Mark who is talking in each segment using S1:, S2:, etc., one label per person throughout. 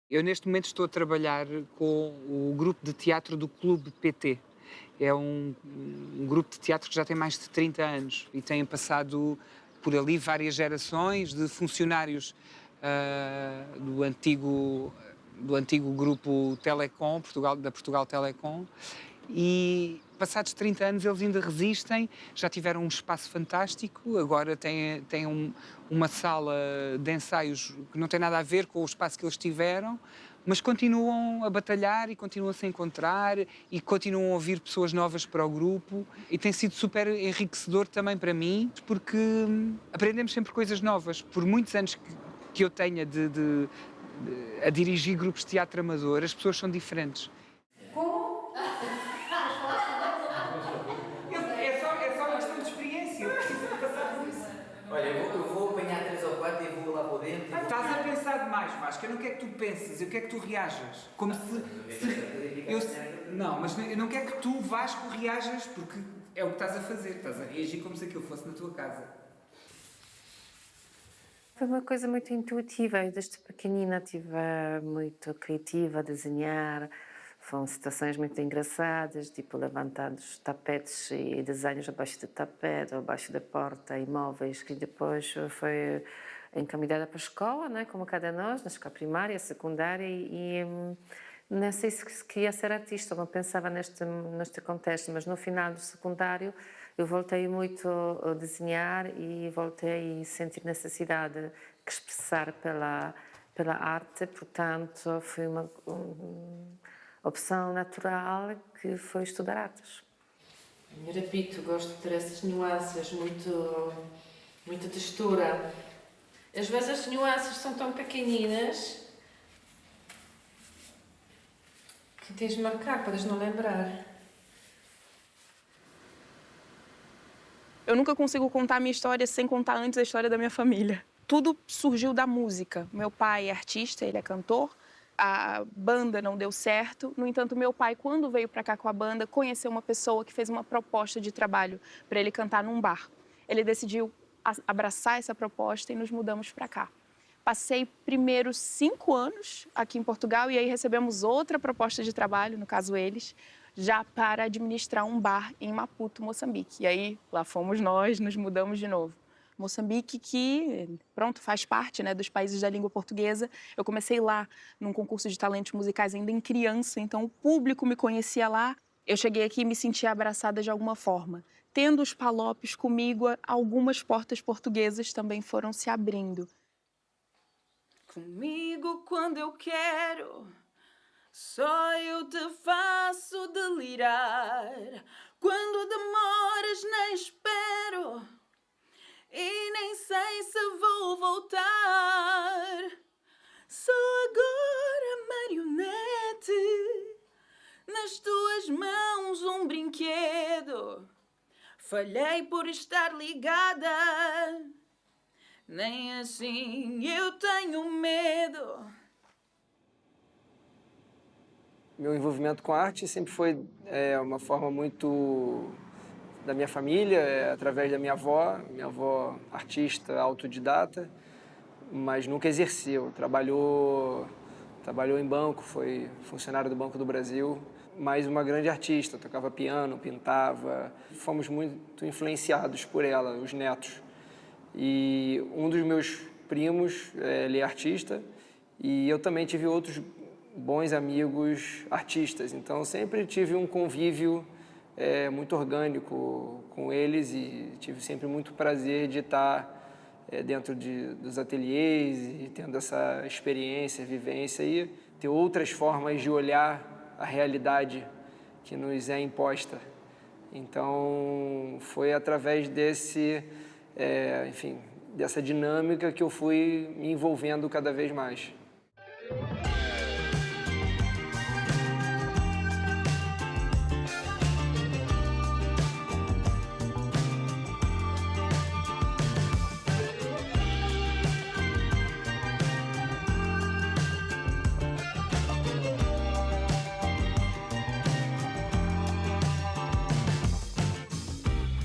S1: Eu neste momento estou a trabalhar com o grupo de teatro do Clube PT. É um grupo de teatro que já tem mais de 30 anos e tem passado por ali várias gerações de funcionários do antigo grupo Telecom, da Portugal Telecom, e passados 30 anos eles ainda resistem, já tiveram um espaço fantástico, agora têm uma sala de ensaios que não tem nada a ver com o espaço que eles tiveram, mas continuam a batalhar e continuam a se encontrar e continuam a ouvir pessoas novas para o grupo e tem sido super enriquecedor também para mim, porque aprendemos sempre coisas novas. Por muitos anos que eu tenha a dirigir grupos de teatro amador, as pessoas são diferentes. É só uma questão de experiência, eu preciso de passar por isso.
S2: Olha, eu vou apanhar 3 ou 4 e vou lá para dentro.
S1: Estás a pensar demais, Vasco, eu não quero que tu penses, eu quero que tu reajas. Como não, mas eu não quero que tu, Vasco, reajas, porque é o que estás a fazer, estás a reagir como se aquilo fosse na tua casa.
S3: Foi uma coisa muito intuitiva. Eu desde pequenina estive muito criativa a desenhar. Foram situações muito engraçadas, tipo levantando os tapetes e desenhos abaixo do tapete, ou abaixo da porta, imóveis, que depois foi encaminhada para a escola, né, como cada nós, na escola primária, secundária, e não sei se queria ser artista, não pensava neste contexto, mas no final do secundário eu voltei muito a desenhar e voltei a sentir necessidade de expressar pela arte, portanto foi uma opção natural que foi estudar artes.
S4: Eu repito, gosto de ter essas nuances, muita textura. Às vezes as nuances são tão pequeninas que tens de marcar, podes não lembrar.
S5: Eu nunca consigo contar a minha história sem contar antes a história da minha família. Tudo surgiu da música. Meu pai é artista, ele é cantor. A banda não deu certo. No entanto, meu pai, quando veio para cá com a banda, conheceu uma pessoa que fez uma proposta de trabalho para ele cantar num bar. Ele decidiu abraçar essa proposta e nos mudamos para cá. Passei primeiro 5 anos aqui em Portugal e aí recebemos outra proposta de trabalho, no caso eles, já para administrar um bar em Maputo, Moçambique. E aí, lá fomos nós, nos mudamos de novo. Moçambique, que, pronto, faz parte, né, dos países da língua portuguesa. Eu comecei lá num concurso de talentos musicais ainda em criança, então o público me conhecia lá. Eu cheguei aqui e me sentia abraçada de alguma forma. Tendo os Palopes comigo, algumas portas portuguesas também foram se abrindo. Comigo quando eu quero, só eu te faço delirar. Quando demoras nem espero e nem sei se vou voltar. Sou agora marionete, nas tuas mãos um brinquedo. Falhei por estar ligada, nem assim eu tenho medo.
S6: Meu envolvimento com a arte sempre foi uma forma muito da minha família, através da minha avó artista, autodidata, mas nunca exerceu. Trabalhou em banco, foi funcionário do Banco do Brasil, mas uma grande artista, tocava piano, pintava. Fomos muito influenciados por ela, os netos. E um dos meus primos, ele é artista, e eu também tive outros bons amigos artistas, então sempre tive um convívio muito orgânico com eles e tive sempre muito prazer de estar dentro dos ateliês e tendo essa experiência, vivência e ter outras formas de olhar a realidade que nos é imposta. Então foi através dessa dinâmica que eu fui me envolvendo cada vez mais.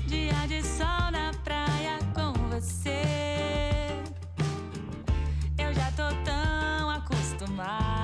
S7: Dia de sol na praia com você, eu já tô tão acostumada.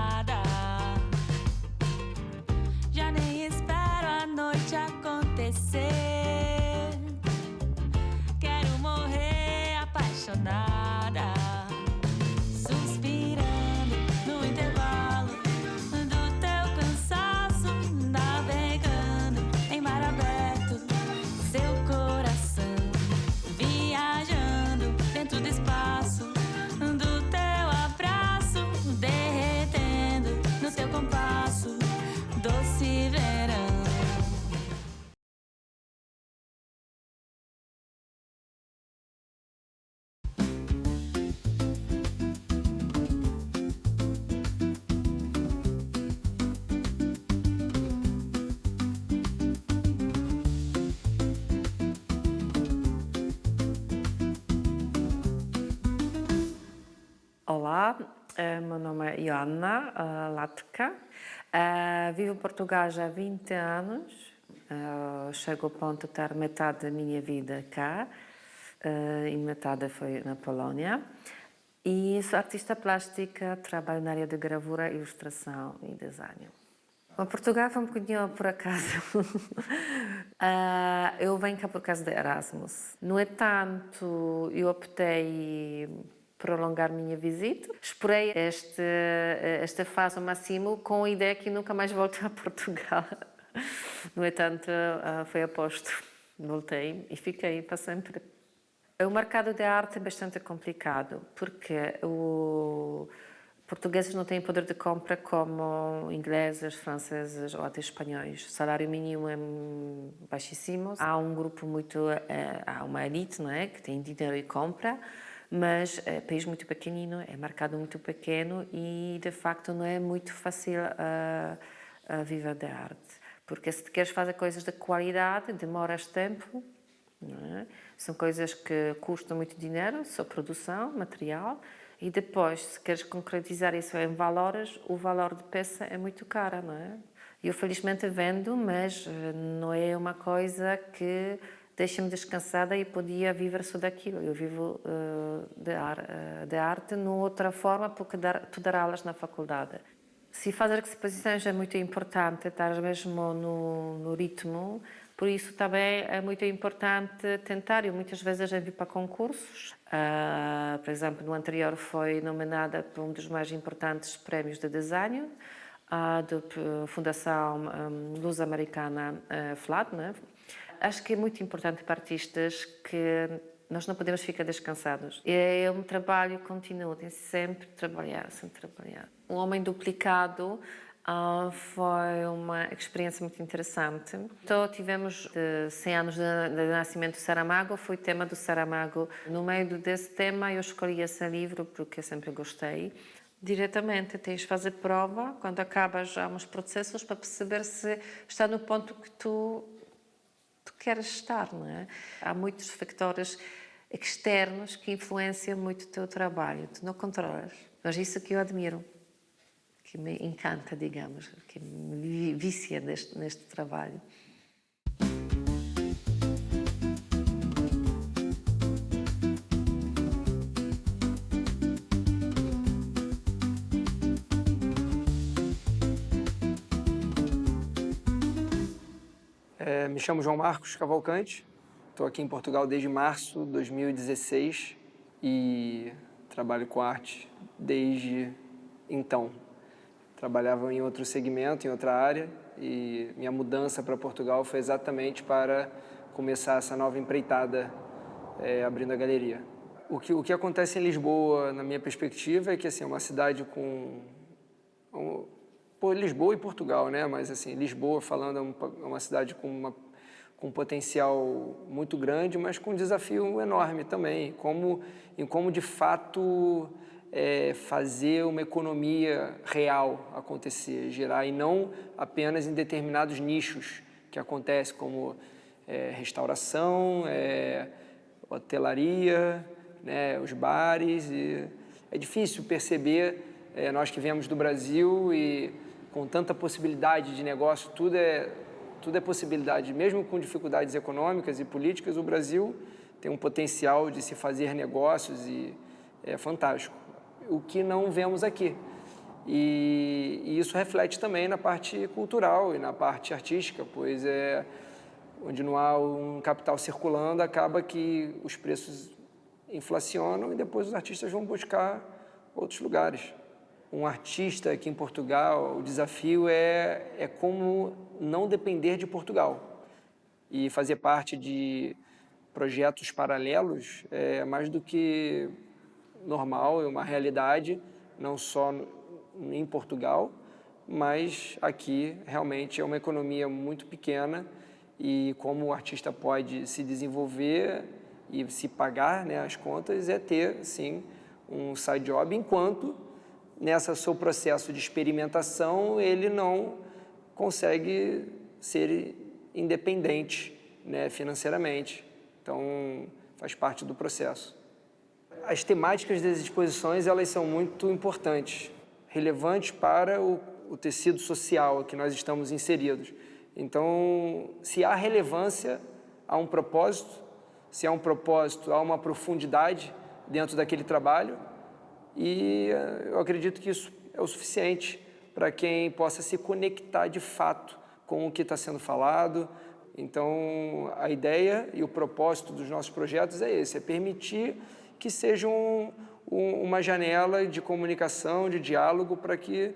S3: Olá, meu nome é Joana Latka. Vivo em Portugal já há 20 anos. Chego ao ponto de estar metade da minha vida cá e metade foi na Polónia. E sou artista plástica, trabalho na área de gravura, ilustração e desenho. Bom, Portugal foi um bocadinho por acaso. Eu venho cá por causa de Erasmus. No entanto, eu optei prolongar minha visita. Esperei esta fase ao máximo com a ideia que nunca mais volto a Portugal. No entanto, foi aposto. Voltei e fiquei para sempre. O mercado da arte é bastante complicado, porque portugueses não têm poder de compra como ingleses, franceses ou até espanhóis. O salário mínimo é baixíssimo. Há um grupo há uma elite, não é, que tem dinheiro e compra, mas é um país muito pequenino, é mercado muito pequeno e, de facto, não é muito fácil a viver da arte. Porque se queres fazer coisas de qualidade, demoras tempo, não é? São coisas que custam muito dinheiro, só produção, material, e depois, se queres concretizar isso em valores, o valor de peça é muito caro, não é? Eu felizmente vendo, mas não é uma coisa que deixa-me descansada e podia viver só daquilo. Eu vivo de arte de outra forma, porque tu dar aulas na faculdade. Se fazer exposições é muito importante, estar mesmo no ritmo. Por isso também é muito importante tentar. Eu muitas vezes já vi para concursos. Por exemplo, no anterior foi nomeada para um dos mais importantes prémios de desenho da Fundação Luso-Americana FLAD, né? Acho que é muito importante para artistas que nós não podemos ficar descansados. É um trabalho contínuo, tem sempre trabalhar, sempre trabalhar. O Homem Duplicado foi uma experiência muito interessante. Então, tivemos 100 anos de nascimento do Saramago, foi o tema do Saramago. No meio desse tema, eu escolhi esse livro porque eu sempre gostei. Diretamente, tens de fazer prova, quando acabas há uns processos para perceber se está no ponto que tu queres estar, não é? Há muitos factores externos que influenciam muito o teu trabalho, tu não controlas. Mas isso que eu admiro, que me encanta, digamos, que me vicia neste trabalho.
S6: Me chamo João Marcos Cavalcante, estou aqui em Portugal desde março de 2016 e trabalho com arte desde então. Trabalhava em outro segmento, em outra área, e minha mudança para Portugal foi exatamente para começar essa nova empreitada, abrindo a galeria. O que acontece em Lisboa, na minha perspectiva, é que assim, é uma cidade com... Lisboa e Portugal, né? Mas assim, Lisboa, falando, é uma cidade com um potencial muito grande, mas com um desafio enorme também, em como de fato fazer uma economia real acontecer, girar, e não apenas em determinados nichos que acontece, como restauração, hotelaria, né, os bares. E é difícil perceber, nós que viemos do Brasil e com tanta possibilidade de negócio, tudo é possibilidade, mesmo com dificuldades econômicas e políticas, o Brasil tem um potencial de se fazer negócios e é fantástico, o que não vemos aqui. E isso reflete também na parte cultural e na parte artística, pois onde não há um capital circulando, acaba que os preços inflacionam e depois os artistas vão buscar outros lugares. Um artista aqui em Portugal, o desafio é como não depender de Portugal e fazer parte de projetos paralelos é mais do que normal, é uma realidade, não só em Portugal, mas aqui realmente é uma economia muito pequena e como o artista pode se desenvolver e se pagar, né, as contas é ter, sim, um side job, enquanto nessa seu processo de experimentação ele não consegue ser independente, né, financeiramente. Então, faz parte do processo. As temáticas das exposições, elas são muito importantes, relevantes para o tecido social que nós estamos inseridos. Então, se há relevância, há um propósito, se há um propósito, há uma profundidade dentro daquele trabalho, e eu acredito que isso é o suficiente para quem possa se conectar de fato com o que está sendo falado. Então, a ideia e o propósito dos nossos projetos é esse, é permitir que seja uma janela de comunicação, de diálogo, para que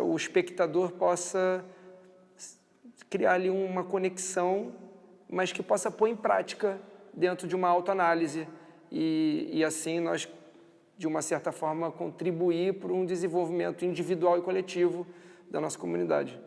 S6: o espectador possa criar ali uma conexão, mas que possa pôr em prática dentro de uma autoanálise e assim nós, de uma certa forma, contribuir para um desenvolvimento individual e coletivo da nossa comunidade.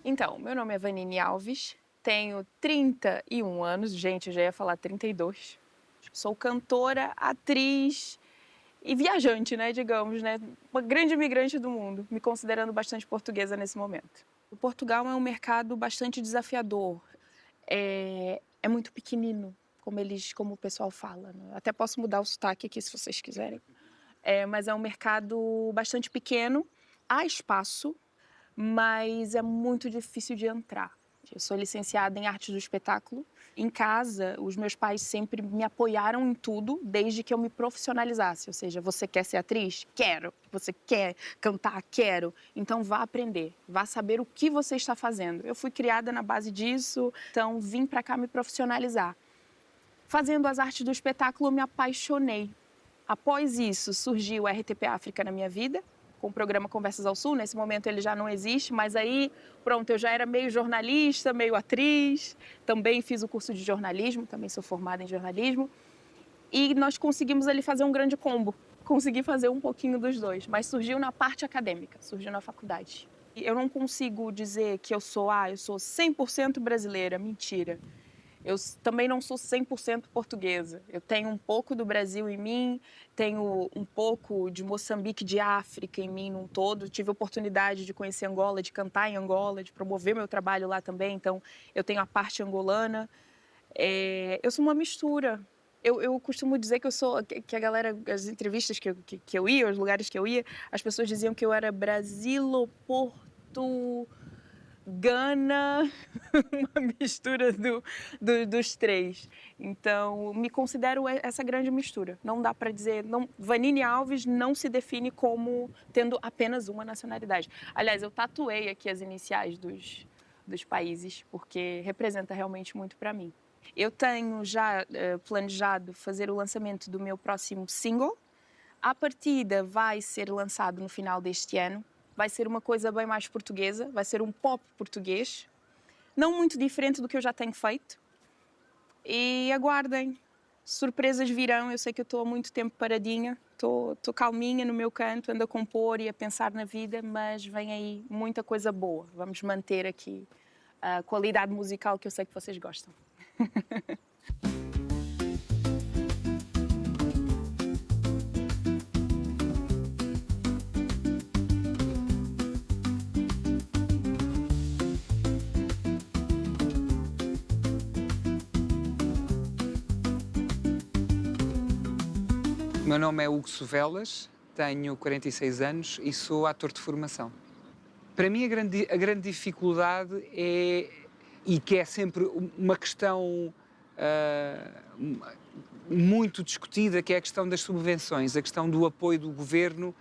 S5: Então, meu nome é Vanine Alves, tenho 31 anos, gente, eu já ia falar 32. Sou cantora, atriz e viajante, né, digamos, né? Uma grande imigrante do mundo, me considerando bastante portuguesa nesse momento. O Portugal é um mercado bastante desafiador, é muito pequenino, como o pessoal fala, né? Até posso mudar o sotaque aqui se vocês quiserem. Mas é um mercado bastante pequeno, há espaço, mas é muito difícil de entrar. Eu sou licenciada em artes do espetáculo. Em casa, os meus pais sempre me apoiaram em tudo, desde que eu me profissionalizasse. Ou seja, você quer ser atriz? Quero. Você quer cantar? Quero. Então vá aprender, vá saber o que você está fazendo. Eu fui criada na base disso, então vim para cá me profissionalizar. Fazendo as artes do espetáculo, eu me apaixonei. Após isso, surgiu o RTP África na minha vida, com o programa Conversas ao Sul. Nesse momento ele já não existe, mas aí, pronto, eu já era meio jornalista, meio atriz. Também fiz o curso de jornalismo, também sou formada em jornalismo. E nós conseguimos ali fazer um grande combo. Consegui fazer um pouquinho dos dois, mas surgiu na parte acadêmica, surgiu na faculdade. Eu não consigo dizer que eu sou 100% brasileira, mentira. Eu também não sou 100% portuguesa. Eu tenho um pouco do Brasil em mim, tenho um pouco de Moçambique, de África em mim num todo. Tive a oportunidade de conhecer Angola, de cantar em Angola, de promover meu trabalho lá também. Então, eu tenho a parte angolana. Eu sou uma mistura. Eu costumo dizer que eu sou... Que a galera, as entrevistas que eu ia, os lugares que eu ia, as pessoas diziam que eu era Brasilo-Porto... Gana, uma mistura dos três. Então, me considero essa grande mistura. Não dá para dizer... Vanine Alves não se define como tendo apenas uma nacionalidade. Aliás, eu tatuei aqui as iniciais dos países, porque representa realmente muito para mim. Eu tenho já planejado fazer o lançamento do meu próximo single. A partida vai ser lançado no final deste ano. Vai ser uma coisa bem mais portuguesa, vai ser um pop português, não muito diferente do que eu já tenho feito. E aguardem, surpresas virão. Eu sei que eu estou há muito tempo paradinha, estou calminha no meu canto, ando a compor e a pensar na vida, mas vem aí muita coisa boa. Vamos manter aqui a qualidade musical que eu sei que vocês gostam.
S1: O meu nome é Hugo Sovelas, tenho 46 anos e sou ator de formação. Para mim, a grande dificuldade e que é sempre uma questão muito discutida, que é a questão das subvenções, a questão do apoio do governo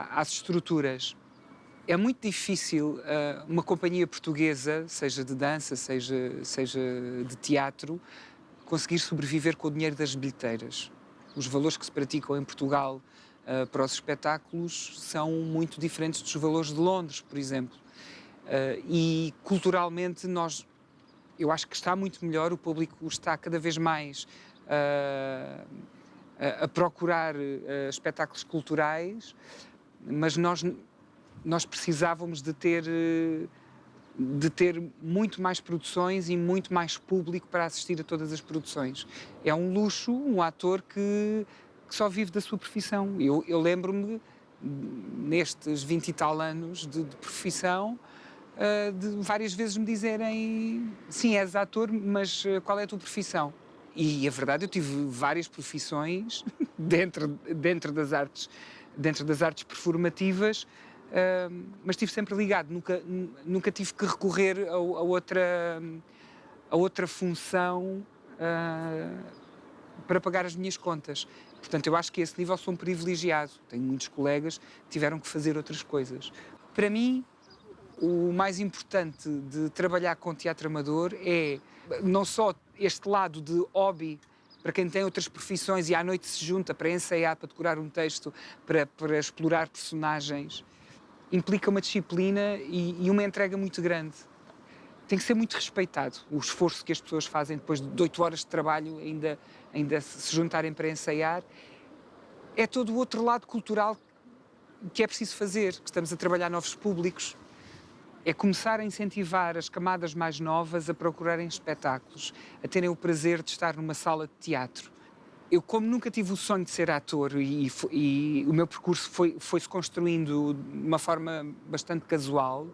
S1: às estruturas. É muito difícil uma companhia portuguesa, seja de dança, seja de teatro, conseguir sobreviver com o dinheiro das bilheteiras. Os valores que se praticam em Portugal para os espetáculos são muito diferentes dos valores de Londres, por exemplo. E culturalmente eu acho que está muito melhor, o público está cada vez mais a procurar espetáculos culturais, mas nós precisávamos de ter de ter muito mais produções e muito mais público para assistir a todas as produções. É um luxo, um ator que só vive da sua profissão. Eu lembro-me, nestes 20 e tal anos de profissão, de várias vezes me dizerem: sim, és ator, mas qual é a tua profissão? E a verdade, eu tive várias profissões dentro das artes performativas, mas estive sempre ligado, nunca tive que recorrer a outra função para pagar as minhas contas. Portanto, eu acho que a esse nível sou um privilegiado. Tenho muitos colegas que tiveram que fazer outras coisas. Para mim, o mais importante de trabalhar com teatro amador é não só este lado de hobby, para quem tem outras profissões e à noite se junta para ensaiar, para decorar um texto, para explorar personagens, implica uma disciplina e uma entrega muito grande. Tem que ser muito respeitado o esforço que as pessoas fazem depois de 8 horas de trabalho, ainda se juntarem para ensaiar. É todo o outro lado cultural que é preciso fazer, que estamos a trabalhar novos públicos. É começar a incentivar as camadas mais novas a procurarem espetáculos, a terem o prazer de estar numa sala de teatro. Eu, como nunca tive o sonho de ser ator e o meu percurso foi-se construindo de uma forma bastante casual,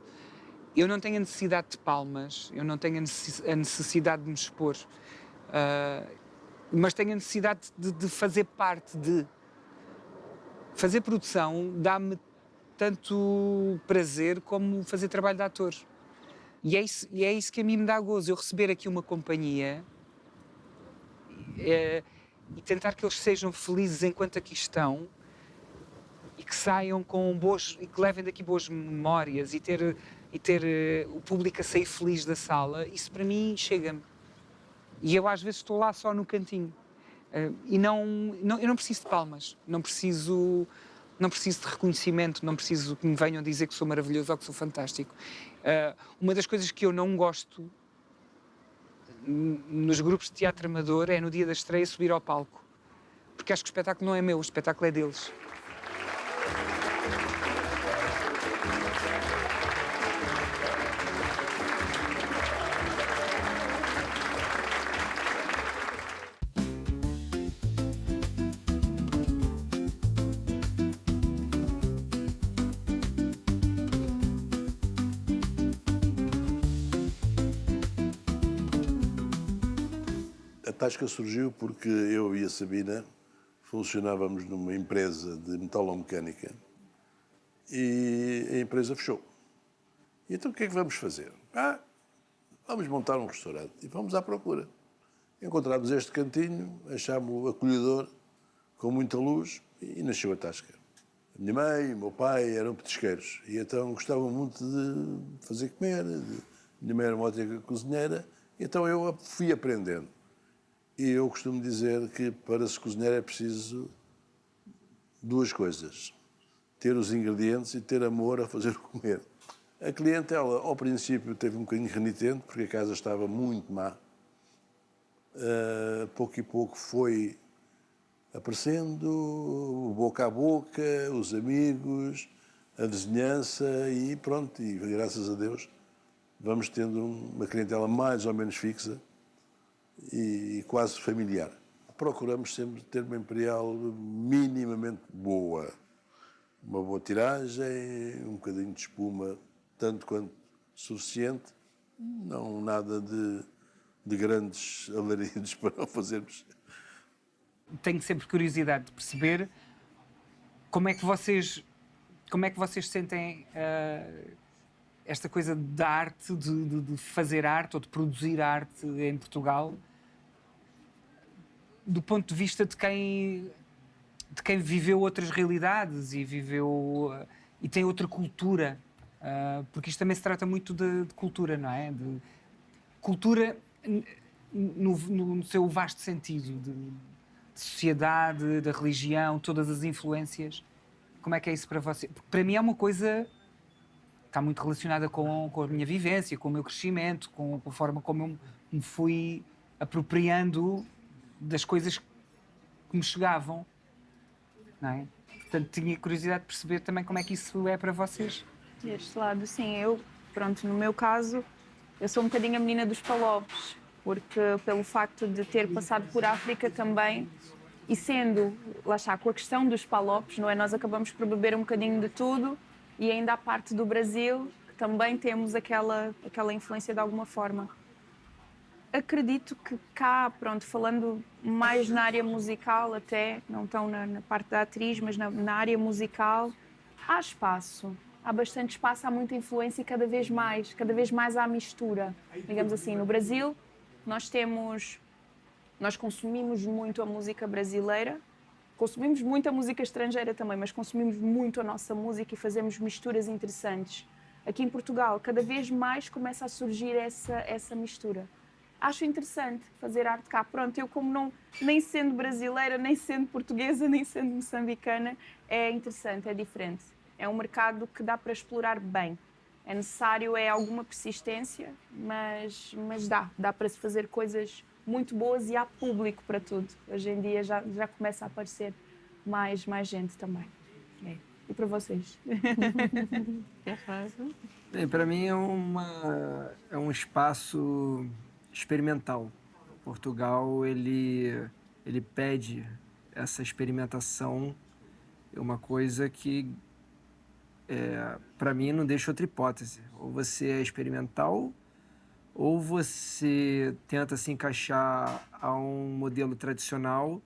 S1: eu não tenho a necessidade de palmas, eu não tenho a necessidade de me expor, mas tenho a necessidade de fazer parte de... Fazer produção dá-me tanto prazer como fazer trabalho de ator. E é isso que a mim me dá gozo, eu receber aqui uma companhia e tentar que eles sejam felizes enquanto aqui estão e que saiam com e que levem daqui boas memórias e ter o público a sair feliz da sala, isso para mim chega-me. E eu às vezes estou lá só no cantinho. Eu não preciso de palmas, não preciso de reconhecimento, não preciso que me venham dizer que sou maravilhoso ou que sou fantástico. Uma das coisas que eu não gosto nos grupos de teatro amador é no dia da estreia subir ao palco, porque acho que o espetáculo não é meu, o espetáculo é deles.
S8: A Tasca surgiu porque eu e a Sabina funcionávamos numa empresa de metalomecânica e a empresa fechou. E então o que é que vamos fazer? Vamos montar um restaurante e vamos à procura. Encontramos este cantinho, achámos-o acolhedor, com muita luz, e nasceu a Tasca. A minha mãe e o meu pai eram petisqueiros e então gostavam muito de fazer comer. Minha mãe era uma ótima cozinheira, então eu fui aprendendo. E eu costumo dizer que para se cozinhar é preciso 2 coisas. Ter os ingredientes e ter amor a fazer comer. A clientela, ao princípio, teve um bocadinho renitente, porque a casa estava muito má. Pouco e pouco foi aparecendo, boca a boca, os amigos, a vizinhança e pronto. E graças a Deus vamos tendo uma clientela mais ou menos fixa e quase familiar. Procuramos sempre ter uma Imperial minimamente boa. Uma boa tiragem, um bocadinho de espuma, tanto quanto suficiente. Não nada de grandes alaridos para não fazermos.
S1: Tenho sempre curiosidade de perceber como é que vocês sentem esta coisa da arte, de fazer arte ou de produzir arte em Portugal, do ponto de vista de quem viveu outras realidades e tem outra cultura, porque isto também se trata muito de cultura, não é? De cultura no seu vasto sentido, de sociedade, da religião, todas as influências. Como é que é isso para você? Porque para mim é uma coisa que está muito relacionada com a minha vivência, com o meu crescimento, com a forma como eu me fui apropriando das coisas que me chegavam, não é? Portanto, tinha curiosidade de perceber também como é que isso é para vocês.
S5: Deste lado, sim, eu pronto, no meu caso, eu sou um bocadinho a menina dos palopes, porque pelo facto de ter passado por África também, e sendo, lá está, com a questão dos palopes, não é? Nós acabamos por beber um bocadinho de tudo, e ainda a parte do Brasil, que também temos aquela influência de alguma forma. Acredito que cá, pronto, falando mais na área musical até, não tão na parte da atriz, mas na área musical, há espaço. Há bastante espaço, há muita influência e cada vez mais há mistura. Digamos assim, no Brasil, nós consumimos muito a música brasileira, consumimos muito a música estrangeira também, mas consumimos muito a nossa música e fazemos misturas interessantes. Aqui em Portugal, cada vez mais começa a surgir essa mistura. Acho interessante fazer arte cá. Pronto, eu como não, nem sendo brasileira, nem sendo portuguesa, nem sendo moçambicana, é interessante, é diferente. É um mercado que dá para explorar bem. É necessário, alguma persistência, mas dá para se fazer coisas muito boas e há público para tudo. Hoje em dia já começa a aparecer mais gente também. E para vocês?
S6: Bem, para mim é um espaço experimental. Portugal, ele pede essa experimentação, é uma coisa que, para mim, não deixa outra hipótese. Ou você é experimental, ou você tenta se encaixar a um modelo tradicional,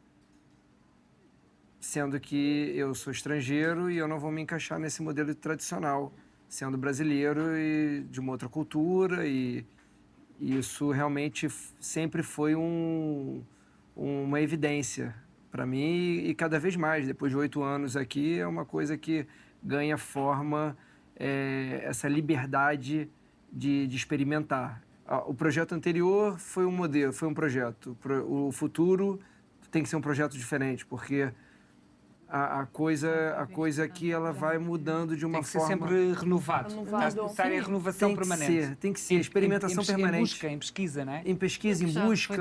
S6: sendo que eu sou estrangeiro e eu não vou me encaixar nesse modelo tradicional, sendo brasileiro e de uma outra cultura, e isso realmente sempre foi uma evidência para mim, e cada vez mais, depois de 8 anos aqui, é uma coisa que ganha forma, essa liberdade de experimentar. O projeto anterior foi um modelo, foi um projeto. O futuro tem que ser um projeto diferente, porque a coisa aqui ela vai mudando de uma forma...
S1: Tem que ser sempre renovado. Está em renovação permanente.
S6: Tem que ser, experimentação permanente.
S1: Em busca, em pesquisa, não é?
S6: Em pesquisa, em busca,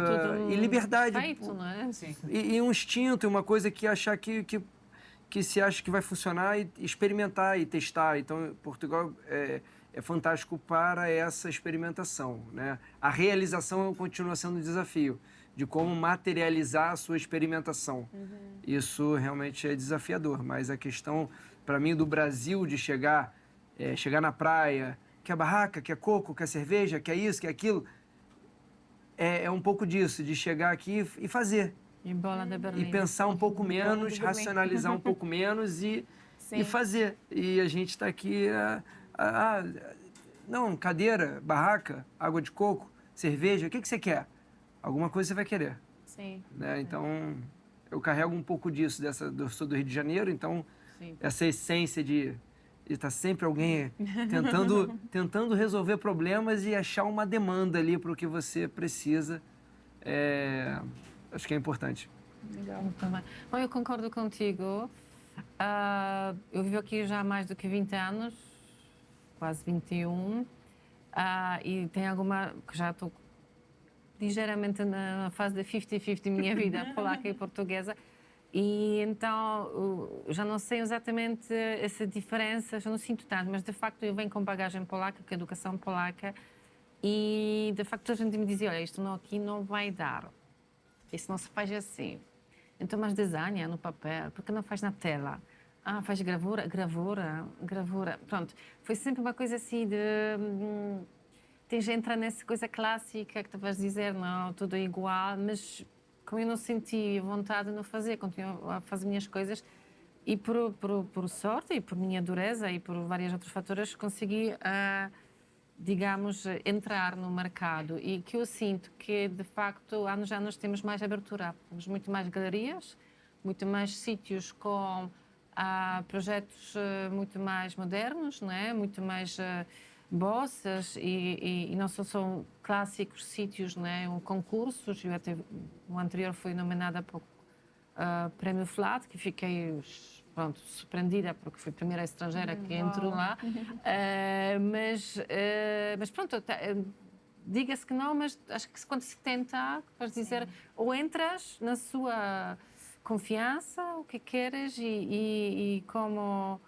S6: e liberdade.
S3: Feito, não é?
S1: Sim.
S6: E um instinto, uma coisa que achar que se acha que vai funcionar, e experimentar e testar. Então, Portugal é fantástico para essa experimentação, né? A realização continua sendo um desafio, de como materializar a sua experimentação. Isso realmente é desafiador, mas a questão, para mim, do Brasil, de chegar na praia, quer barraca, quer coco, quer cerveja, quer isso, quer aquilo, é um pouco disso, de chegar aqui e fazer.
S3: E bola de Berlim.
S6: E pensar um pouco menos, racionalizar um pouco menos e fazer. E a gente está aqui, não, cadeira, barraca, água de coco, cerveja, o que você quer? Alguma coisa você vai querer.
S5: Sim.
S6: Né? Então, eu carrego um pouco disso, sou do Rio de Janeiro, então essa essência de estar sempre alguém tentando resolver problemas e achar uma demanda ali para o que você precisa, acho que é importante.
S5: Legal.
S3: Bom, eu concordo contigo. Eu vivo aqui já há mais do que 20 anos, quase 21, e tem alguma que já estou ligeiramente na fase de 50-50 minha vida, polaca e portuguesa, e então já não sei exatamente essa diferença, já não sinto tanto, mas de facto eu venho com bagagem polaca, com educação polaca, e de facto a gente me dizia, olha, isto aqui não vai dar, isso não se faz assim, então mas desenha no papel, por que não faz na tela? Faz gravura, pronto, foi sempre uma coisa assim de... Tens de entrar nessa coisa clássica que tu vais dizer, não, tudo é igual, mas como eu não senti vontade de não fazer, continuo a fazer minhas coisas e por sorte e por minha dureza e por vários outros fatores consegui, digamos, entrar no mercado e que eu sinto que, de facto, anos já nós temos mais abertura, temos muito mais galerias, muito mais sítios com projetos muito mais modernos, não é? Muito mais... bossas e não só são clássicos sítios, né? Concursos. Eu até o anterior fui nomeada para o Prémio Flat, que fiquei surpreendida porque fui a primeira estrangeira que entrou lá. Mas pronto, diga-se que não, mas acho que quando se tenta, vais dizer, ou entras na sua confiança, o que queres e como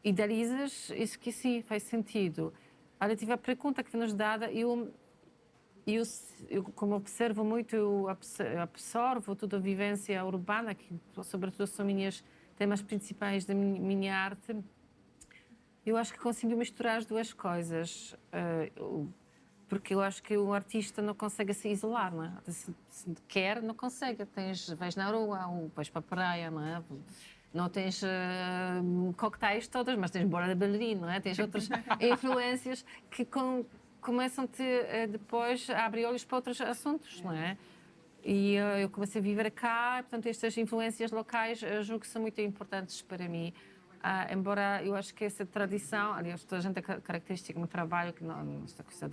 S3: idealizas, isso que sim, faz sentido. Olha, tive a pergunta que foi nos dada e eu como observo muito, eu absorvo toda a vivência urbana, que sobretudo são minhas temas principais da minha arte. Eu acho que consigo misturar as duas coisas, porque eu acho que o artista não consegue se isolar, não é? Se quer, não consegue. Vais na rua ou vais para a praia, não é? Não tens coquetéis todas, mas tens bola de bailarino, não é? Tens outras influências que começam-te depois a abrir olhos para outros assuntos, não é? E eu comecei a viver cá, portanto, estas influências locais eu julgo que são muito importantes para mim. Embora eu acho que essa tradição, aliás, toda a gente tem característica no trabalho, que não, esta coisa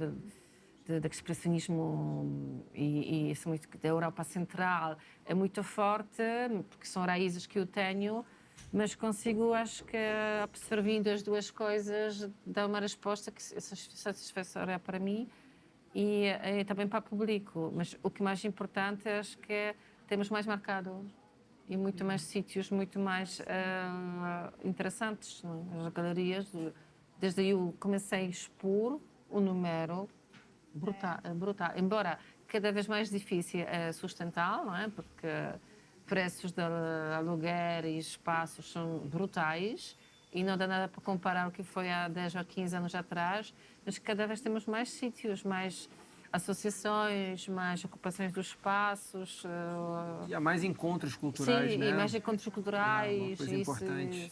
S3: de expressionismo e isso muito da Europa Central é muito forte, porque são raízes que eu tenho, mas consigo, acho que absorvendo as duas coisas, dar uma resposta que é satisfatória para mim e também para o público. Mas o que é mais importante, acho que é temos mais mercado e muito mais sítios, muito mais interessantes. Não é? As galerias, desde aí eu comecei a expor o número brutal, embora cada vez mais difícil sustentar, não é? Porque preços de aluguer e espaços são brutais e não dá nada para comparar o que foi há 10 ou 15 anos atrás, mas cada vez temos mais sítios, mais associações, mais ocupações dos espaços.
S6: E há mais encontros culturais,
S3: sim,
S6: né?
S3: e mais encontros culturais.
S6: Uma coisa importante.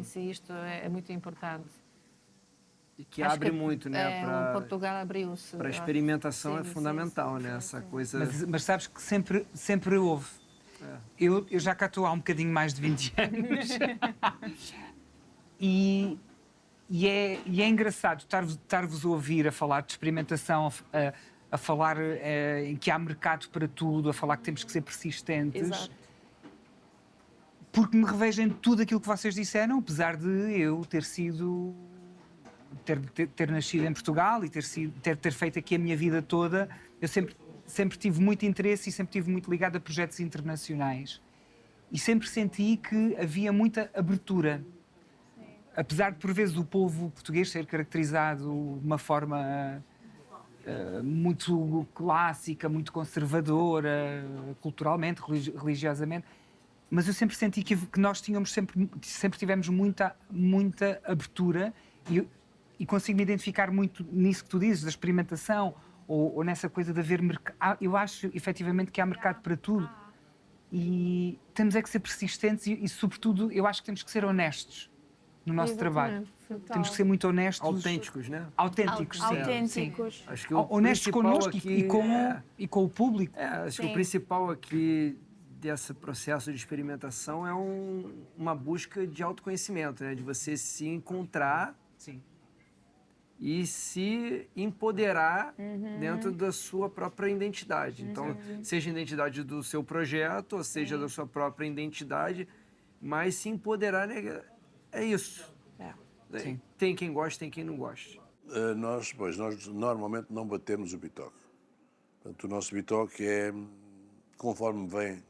S3: Sim, isto é muito importante.
S6: E que abre muito, né?
S3: Portugal abriu-se.
S6: Para a experimentação
S3: sim,
S6: é fundamental, né?
S3: sim.
S6: Essa coisa...
S1: Mas sabes que sempre houve. Eu já cá estou há um bocadinho mais de 20 anos. e é engraçado estar-vos a ouvir a falar de experimentação, a falar em que há mercado para tudo, a falar que temos que ser persistentes.
S5: Exato.
S1: Porque me revejo em tudo aquilo que vocês disseram, apesar de eu ter nascido em Portugal e ter feito aqui a minha vida toda. Eu sempre tive muito interesse e sempre tive muito ligado a projetos internacionais. E sempre senti que havia muita abertura. Apesar de, por vezes, o povo português ser caracterizado de uma forma muito clássica, muito conservadora, culturalmente, religiosamente, mas eu sempre senti que nós sempre tivemos muita abertura e consigo me identificar muito nisso que tu dizes, da experimentação, ou nessa coisa de haver mercado. Eu acho, efetivamente, que há mercado para tudo. E temos é que ser persistentes e, sobretudo, eu acho que temos que ser honestos no nosso trabalho. Temos que ser muito honestos.
S6: Autênticos, né?
S1: Autênticos, sim.
S5: Autênticos.
S6: Acho que
S1: honestos connosco
S6: aqui
S1: e com o público.
S6: Acho que o principal aqui desse processo de experimentação é uma busca de autoconhecimento, né? De você se encontrar.
S1: Sim.
S6: E se empoderar dentro da sua própria identidade. Então, seja a identidade do seu projeto, ou seja da sua própria identidade, mas se empoderar é isso.
S1: Sim.
S6: Tem quem goste, tem quem não goste.
S8: Nós normalmente não batemos o bitoque. Portanto, o nosso bitoque é conforme vem,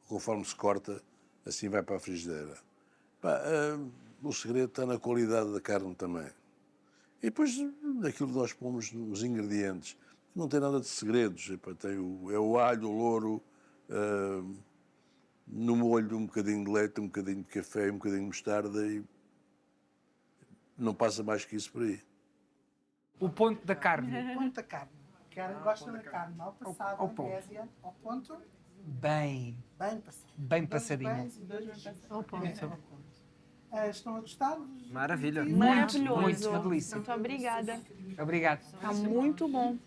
S8: conforme se corta, assim vai para a frigideira. O segredo está na qualidade da carne também. E depois, naquilo que nós pomos nos ingredientes, não tem nada de segredos. Tem o alho, o louro, no molho um bocadinho de leite, um bocadinho de café, um bocadinho de mostarda e não passa mais que isso por aí.
S1: O ponto da carne.
S9: O ponto da carne. Gosta da carne mal passada,
S6: ao ponto.
S9: Ao ponto,
S1: Bem
S9: passado.
S1: bem passadinho.
S9: Ao ponto. Estão a gostar?
S6: Maravilha.
S5: Maravilhoso.
S1: Muito, uma delícia.
S5: Muito obrigada.
S1: Obrigado.
S5: Tá muito bom.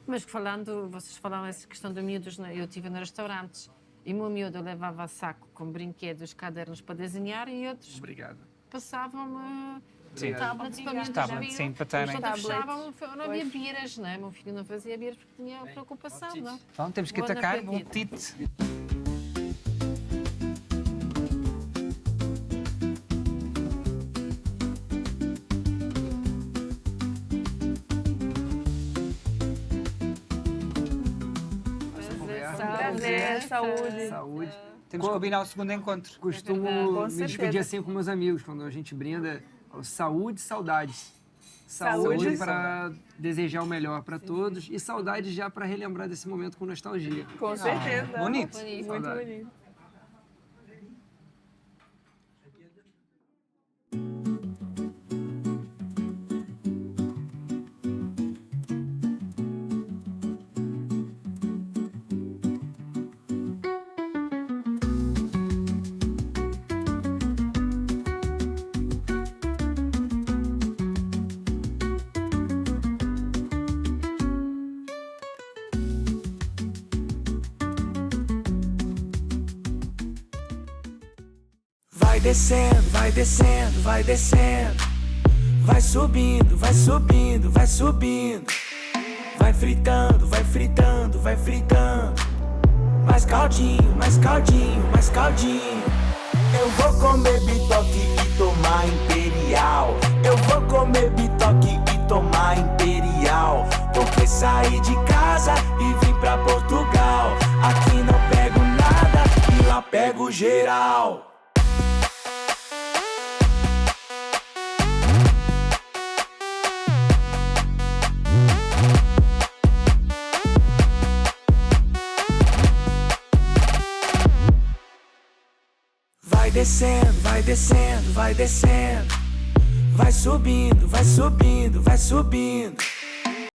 S3: Mas vocês falaram essa questão de miúdos, eu estive nos restaurantes e o meu miúdo levava saco com brinquedos, cadernos para desenhar e outros
S6: Obrigado.
S3: passavam-me
S1: Sim.
S3: tablets para mim.
S1: Tablet, sim, para terem.
S3: Não havia biras, não é? Meu filho não fazia biras porque tinha preocupação, não é?
S1: Então temos que
S3: Bom
S1: atacar.
S3: apetite.
S1: Bom apetite.
S5: Prazer, saúde.
S6: Saúde.
S1: Temos que combinar o segundo encontro.
S6: Costumo
S5: Com
S6: me
S5: certeza.
S6: despedir assim com meus amigos, quando a gente brinda, falo, saúde e saudades.
S5: Saúde e
S6: para desejar o melhor para todos e saudades já para relembrar desse momento com nostalgia.
S5: Com certeza.
S1: Bonito.
S5: Muito
S6: Saudade.
S5: bonito.
S10: Vai descendo, vai descendo, vai descendo. Vai subindo, vai subindo, vai subindo. Vai fritando, vai fritando, vai fritando. Mais caldinho, mais caldinho, mais caldinho. Eu vou comer bitoque e tomar imperial. Eu vou comer bitoque e tomar imperial. Porque saí de casa e vim pra Portugal. Aqui não pego nada e lá pego geral. Vai descendo, vai descendo, vai descendo. Vai subindo, vai subindo, vai subindo.